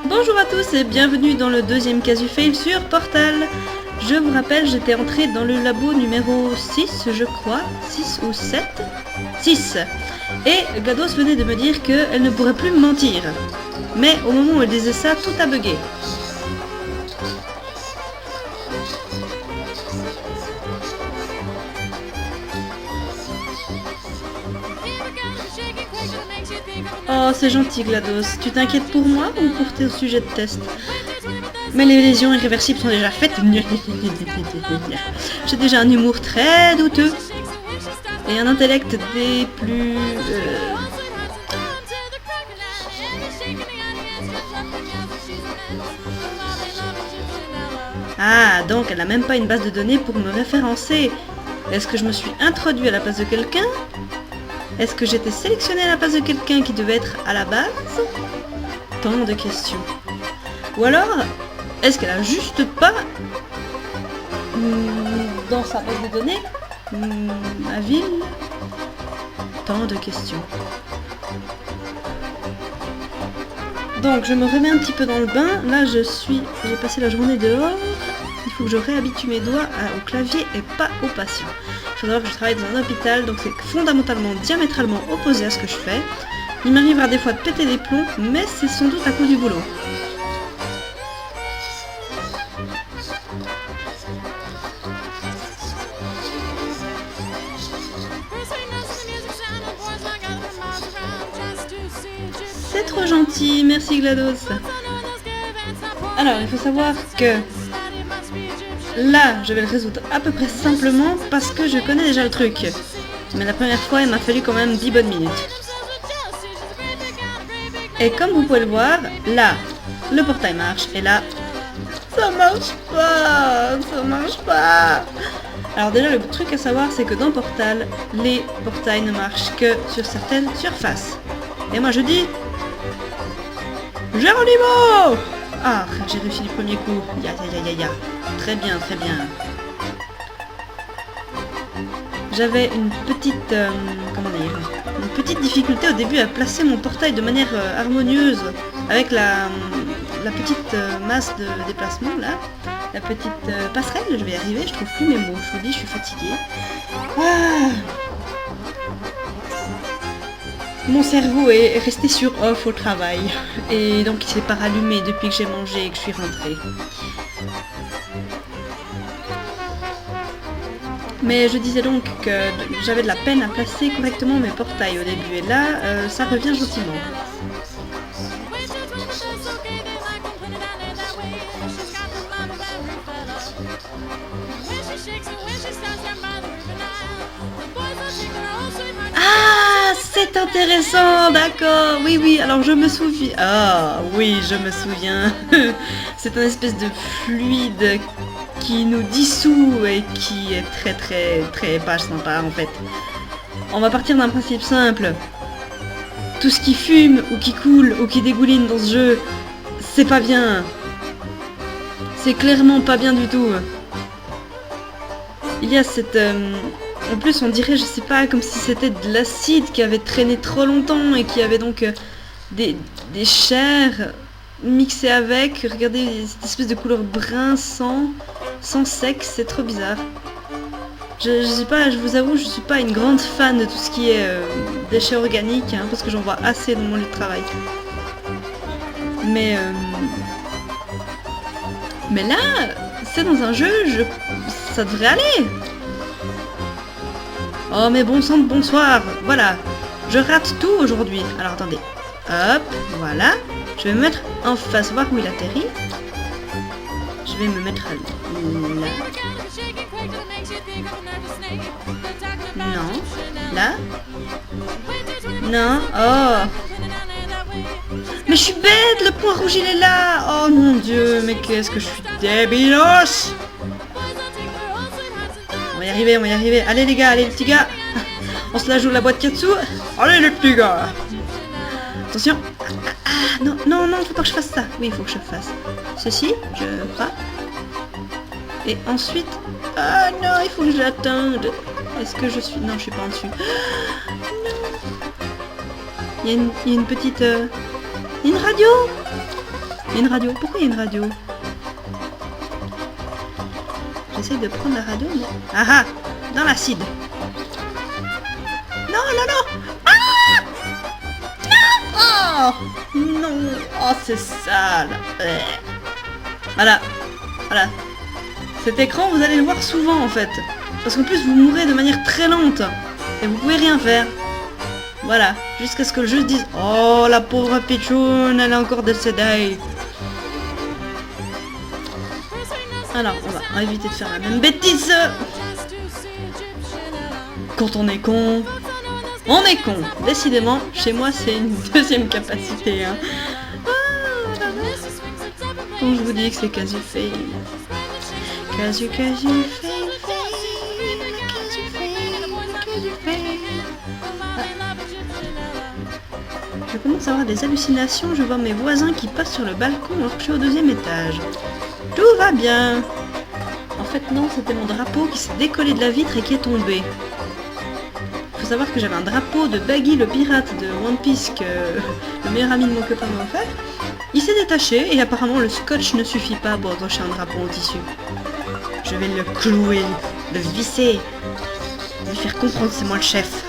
Bonjour à tous et bienvenue dans le deuxième casu fail sur Portal. Je vous rappelle, j'étais entrée dans le labo numéro 6, je crois, 6 ou 7 6. Et GLaDOS venait de me dire qu'elle ne pourrait plus me mentir. Mais au moment où elle disait ça, tout a bugué. Oh, c'est gentil GLaDOS. Tu t'inquiètes pour moi ou pour tes sujets de test? Mais les lésions irréversibles sont déjà faites. J'ai déjà un humour très douteux. Et un intellect des plus... Ah, donc elle n'a même pas une base de données pour me référencer. Est-ce que je me suis introduit à la place de quelqu'un? Est-ce que j'étais sélectionnée à la place de quelqu'un qui devait être à la base? Tant de questions. Ou alors, est-ce qu'elle a juste pas dans sa base de données ma ville? Tant de questions. Donc je me remets un petit peu dans le bain. Là j'ai passé la journée dehors. Il faut que je réhabitue mes doigts au clavier et pas au patient. Il faut savoir que je travaille dans un hôpital, donc c'est fondamentalement diamétralement opposé à ce que je fais. Il m'arrivera des fois de péter des plombs, mais c'est sans doute à cause du boulot. C'est trop gentil, merci GLaDOS. Alors, il faut savoir que là, je vais le résoudre à peu près simplement parce que je connais déjà le truc. Mais la première fois, il m'a fallu quand même 10 bonnes minutes. Et comme vous pouvez le voir, là, le portail marche, et là, ça marche pas. Alors déjà, le truc à savoir, c'est que dans Portal, les portails ne marchent que sur certaines surfaces. Et moi je dis... Geronimo! Ah, j'ai réussi du premier coup. Ya. Très bien. J'avais une petite... une petite difficulté au début à placer mon portail de manière harmonieuse avec la petite masse de déplacement là. La petite passerelle, je vais y arriver, je trouve plus mes mots. Je vous dis, je suis fatiguée. Ah. Mon cerveau est resté sur off au travail. Et donc il s'est pas rallumé depuis que j'ai mangé et que je suis rentrée. Mais je disais donc que j'avais de la peine à placer correctement mes portails au début. Et là, ça revient gentiment. Ah, c'est intéressant, d'accord. Oui, alors je me souviens. Ah, oui, je me souviens. C'est un espèce de fluide qui nous dissout et qui est très pas sympa en fait. On va partir d'un principe simple. Tout ce qui fume ou qui coule ou qui dégouline dans ce jeu, c'est pas bien. C'est clairement pas bien du tout. Il y a cette... En plus on dirait, je sais pas, comme si c'était de l'acide qui avait traîné trop longtemps et qui avait donc des chairs mixées avec. Regardez cette espèce de couleur brun sang sec, c'est trop bizarre. Je sais pas, je vous avoue, je suis pas une grande fan de tout ce qui est déchets organiques, hein, parce que j'en vois assez dans mon lieu de travail. Mais là, c'est dans un jeu, ça devrait aller. Oh mais bon sang de bonsoir, voilà, je rate tout aujourd'hui. Alors attendez, hop, voilà, je vais me mettre en face, voir où il atterrit. Je vais me mettre là. Non, là. Non, oh. Mais je suis bête, le point rouge il est là. Oh mon dieu, mais qu'est-ce que je suis débilos. On va y arriver. Allez les gars, allez les petits gars. On se la joue la boîte qu'il y a dessous. Allez les petits gars. Attention. Ah, non, faut pas que je fasse ça. Oui, il faut que je fasse ceci, je crois. Et ensuite... Ah non, il faut que je l'atteigne. Est-ce que je suis... Non, je suis pas en dessus. Il y a une petite... Une radio. Il y a une radio. Pourquoi il y a une radio? J'essaie de prendre la radio, mais... Ah ah! Dans l'acide. Non, non, non! Ah! Non! Oh! Non! Oh, c'est sale! Voilà. Voilà. Cet écran, vous allez le voir souvent, en fait. Parce qu'en plus, vous mourrez de manière très lente. Et vous pouvez rien faire. Voilà. Jusqu'à ce que le jeu se dise... Oh, la pauvre Pichoun, elle est encore décédée. Alors, on va éviter de faire la même bêtise. Quand on est con, on est con. Décidément, chez moi, c'est une deuxième capacité. Hein. Ah, quand je vous dis que c'est casu fail. Casu fail, fail, casu fail. Je commence à avoir des hallucinations. Je vois mes voisins qui passent sur le balcon alors que je suis au deuxième étage. Tout va bien. En fait non, c'était mon drapeau qui s'est décollé de la vitre et qui est tombé. Faut savoir que j'avais un drapeau de Baggy le pirate de One Piece que le meilleur ami de mon copain m'a offert. Il s'est détaché et apparemment le scotch ne suffit pas pour accrocher un drapeau en tissu. Je vais le clouer, le visser, lui faire comprendre que c'est moi le chef.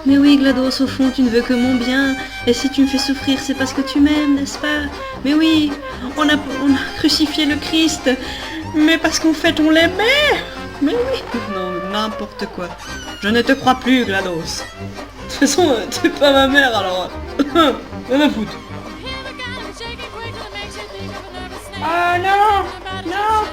Mais oui, GLaDOS, au fond, tu ne veux que mon bien. Et si tu me fais souffrir, c'est parce que tu m'aimes, n'est-ce pas? Mais oui, on a crucifié le Christ. Mais parce qu'en fait, on l'aimait. Mais oui. Non, n'importe quoi. Je ne te crois plus, GLaDOS. De toute façon, t'es pas ma mère, alors... Rien à foutre. Oh non! Non!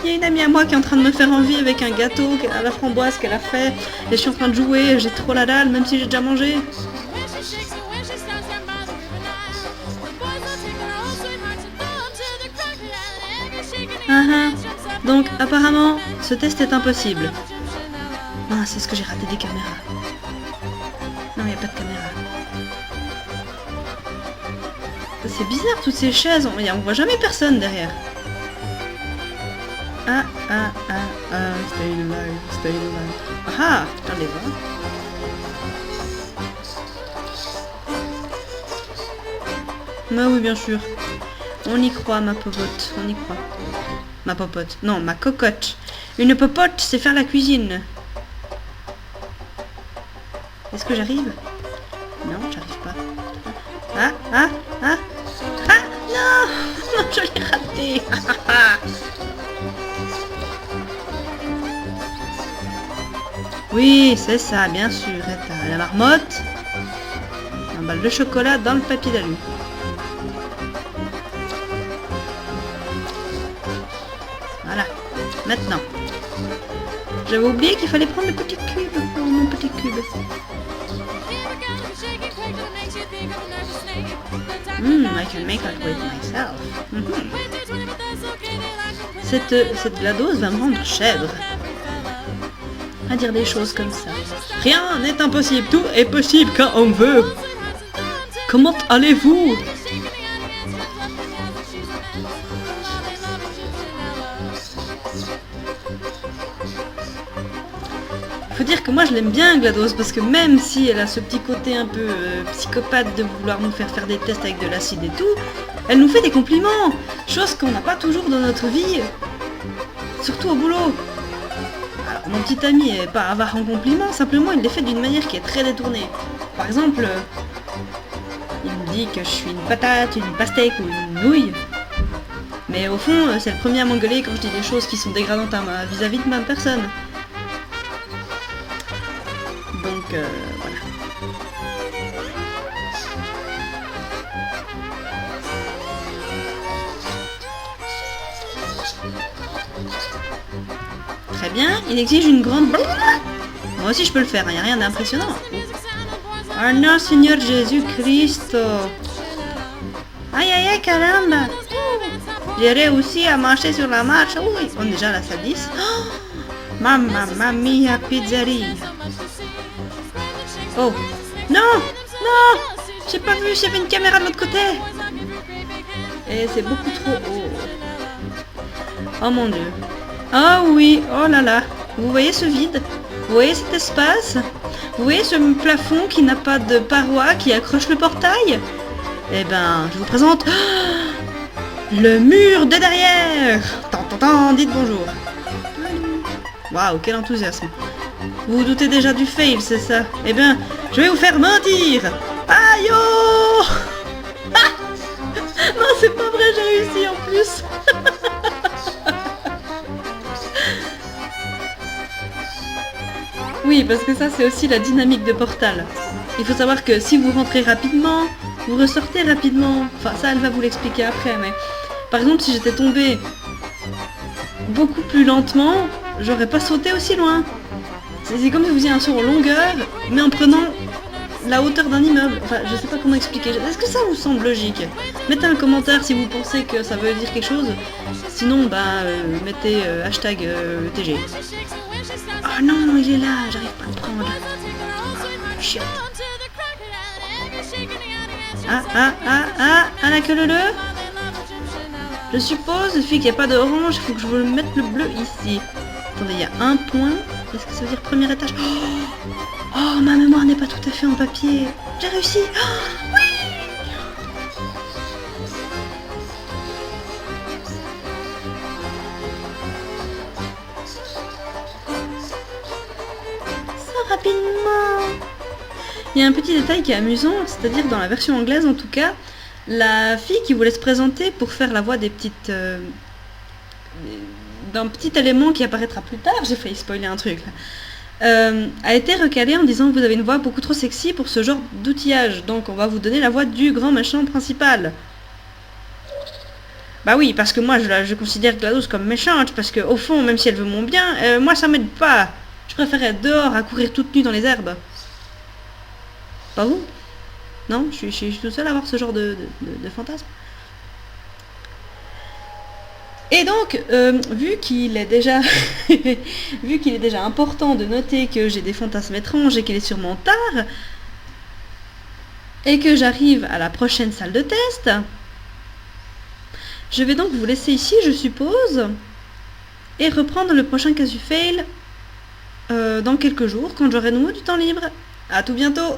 Il y a une amie à moi qui est en train de me faire envie avec un gâteau à la framboise qu'elle a fait. Et je suis en train de jouer, j'ai trop la dalle, même si j'ai déjà mangé. Ah ah. Donc, apparemment, ce test est impossible. Ah, c'est ce que j'ai raté des caméras. Non, il n'y a pas de caméra. C'est bizarre, toutes ces chaises, on voit jamais personne derrière. Ah, ah, ah, ah, stay alive, stay alive. Ah, putain, les voix. Bah oui, bien sûr. On y croit, ma popote, on y croit. Ma popote, non, ma cocotte. Une popote, c'est faire la cuisine. Est-ce que j'arrive? Non, j'arrive pas. Ah, ah, ah. Ah, non. Non, je l'ai raté. Oui, c'est ça, bien sûr. Et t'as la marmotte, un bal de chocolat dans le papier d'alu. Voilà, maintenant. J'avais oublié qu'il fallait prendre le petit cube pour mon petit cube. I can make it with myself. Cette GLaDOS va me rendre chèvre. À dire des choses comme ça. Rien n'est impossible, tout est possible quand on veut. Comment allez-vous? Faut dire que moi je l'aime bien GLaDOS parce que même si elle a ce petit côté un peu psychopathe de vouloir nous faire des tests avec de l'acide et tout, elle nous fait des compliments, chose qu'on n'a pas toujours dans notre vie, surtout au boulot. Alors mon petit ami est pas avare en compliments, simplement il les fait d'une manière qui est très détournée. Par exemple, il me dit que je suis une patate, une pastèque ou une nouille. Mais au fond, c'est le premier à m'engueuler quand je dis des choses qui sont dégradantes vis-à-vis de ma personne. Donc voilà. Très bien, il exige une grande... Moi aussi je peux le faire, il n'y a rien d'impressionnant. Oh non, Seigneur Jésus-Christ. Aïe aïe aïe, caramba. J'ai réussi à marcher sur la marche. Oui, on est déjà à la salle 10. Oh, mamma mia, pizzeria. Oh, non, non, j'ai pas vu, j'avais une caméra de l'autre côté. Et c'est beaucoup trop haut. Oh mon dieu. Ah oui, oh là là. Vous voyez ce vide? Vous voyez cet espace? Vous voyez ce plafond qui n'a pas de paroi qui accroche le portail? Eh ben, je vous présente le mur de derrière. Tant, tant, tant, dites bonjour. Waouh, quel enthousiasme. Vous vous doutez déjà du fail, c'est ça? Eh bien, je vais vous faire mentir. Aïe oh. Ah. Non, c'est pas vrai, j'ai réussi en plus. Oui, parce que ça, c'est aussi la dynamique de Portal. Il faut savoir que si vous rentrez rapidement, vous ressortez rapidement. Enfin, ça, elle va vous l'expliquer après, mais... Par exemple, si j'étais tombée beaucoup plus lentement, j'aurais pas sauté aussi loin. C'est comme si vous faisiez un saut en longueur, mais en prenant la hauteur d'un immeuble. Enfin, je sais pas comment expliquer. Est-ce que ça vous semble logique? Mettez un commentaire si vous pensez que ça veut dire quelque chose. Sinon, bah, mettez hashtag TG. Oh non, il est là, j'arrive pas à le prendre. Ah, chiotte. Ah, la queue le. Je suppose, vu qu'il n'y a pas d'orange, il faut que je vous mette le bleu ici. Attendez, il y a un point. Est-ce que ça veut dire premier étage? Oh, ma mémoire n'est pas tout à fait en papier. J'ai réussi. Oh, oui. Ça rapidement. Il y a un petit détail qui est amusant, c'est-à-dire dans la version anglaise en tout cas, la fille qui voulait se présenter pour faire la voix des petites... d'un petit élément qui apparaîtra plus tard, j'ai failli spoiler un truc là, a été recalée en disant que vous avez une voix beaucoup trop sexy pour ce genre d'outillage, donc on va vous donner la voix du grand méchant principal. Bah oui, parce que moi je considère GLaDOS comme méchante, parce que au fond, même si elle veut mon bien, moi ça m'aide pas. Je préfère être dehors à courir toute nue dans les herbes. Pas vous? Non, je suis tout seul à avoir ce genre de fantasme. Et donc, vu qu'il est déjà important de noter que j'ai des fantasmes étranges et qu'il est sûrement tard, et que j'arrive à la prochaine salle de test, je vais donc vous laisser ici, je suppose, et reprendre le prochain Casu Fail dans quelques jours, quand j'aurai de nouveau du temps libre. À tout bientôt!